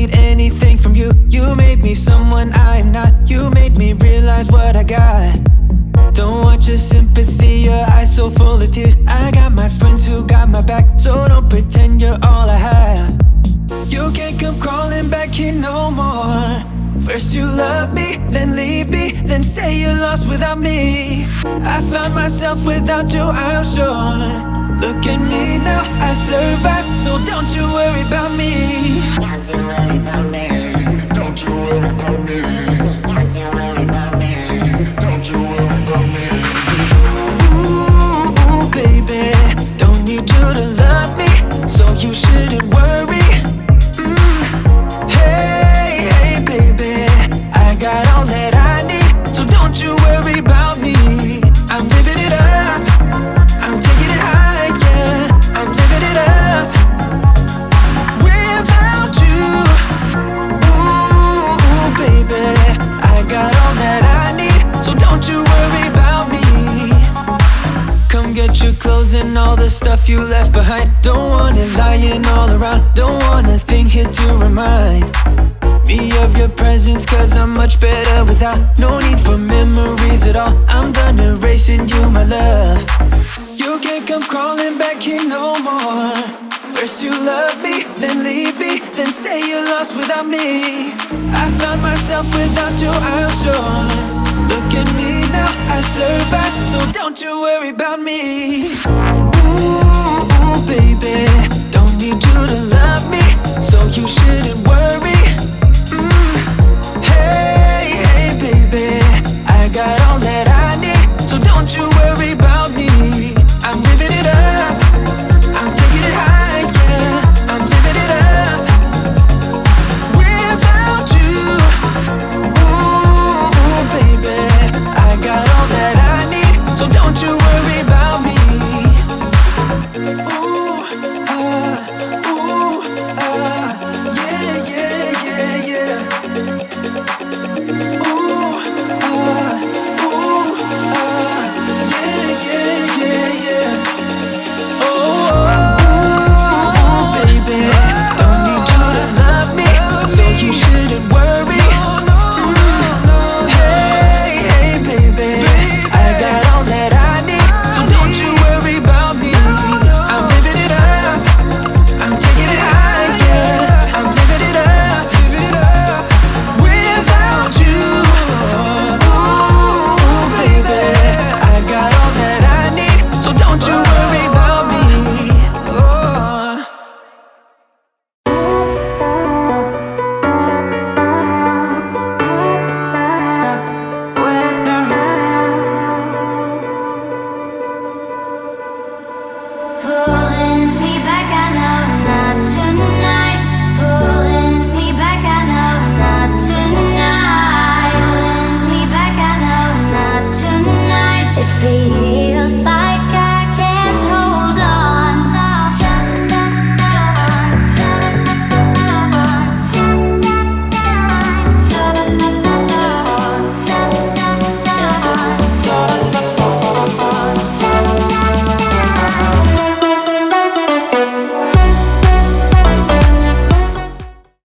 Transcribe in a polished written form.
need anything from you. You made me someone I'm not. You made me realize what I got. Don't want your sympathy, your eyes so full of tears. I got my friends who got my back, so don't pretend you're all I have. You can't come crawling back here no more. First you love me, then leave me, then say you're lost without me. I found myself without you, I'm sure. Look at me now, I survived, so don't you worry about me. Don't you worry about me. Don't you worry about me. Don't you worry about me. Don't you worry about me. Ooh, baby, don't need you to love me, so you shouldn't worry. Hey, baby, I got all that I need, so don't you worry about me. I'm living it up, I'm taking it high, yeah, I'm living it up without you. Ooh, baby, I got all that I need, so don't you worry about me. Come get your clothes and all the stuff you left behind. Don't want it lying all around, don't want a thing here to remind me of your presence, cause I'm much better without. No need for memories at all, I'm done erasing you, my love. You can't come crawling back here no more. First you love me, then leave me, then say you're lost without me. I found myself without you, I'm sure. Look at me now, I survived, so don't you worry about me. Ooh, baby, don't need you to love me, so you shouldn't